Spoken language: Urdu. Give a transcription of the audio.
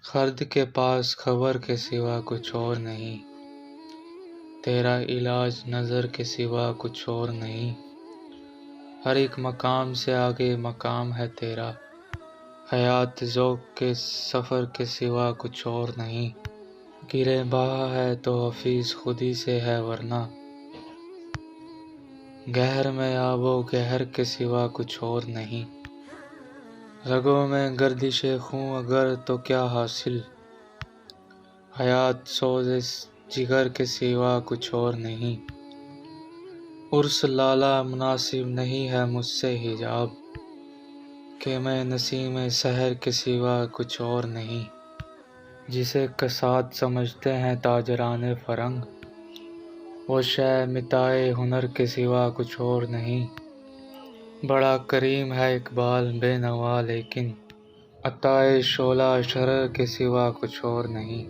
خرد کے پاس خبر کے سوا کچھ اور نہیں، تیرا علاج نظر کے سوا کچھ اور نہیں۔ ہر ایک مقام سے آگے مقام ہے تیرا، حیات ذوق کے سفر کے سوا کچھ اور نہیں۔ گرے بہا ہے تو حفیظ خودی سے ہے ورنہ، گہر میں آب و گہر کے سوا کچھ اور نہیں۔ رگوں میں گردش خون اگر تو کیا حاصل، حیات سوز جگر کے سوا کچھ اور نہیں۔ عرس لالہ مناسب نہیں ہے مجھ سے حجاب، کہ میں نسیم سحر کے سوا کچھ اور نہیں۔ جسے کساد سمجھتے ہیں تاجران فرنگ، وہ شے متاع ہنر کے سوا کچھ اور نہیں۔ بڑا کریم ہے اقبال بے نوا لیکن، عطائے شعلہ شرر کے سوا کچھ اور نہیں۔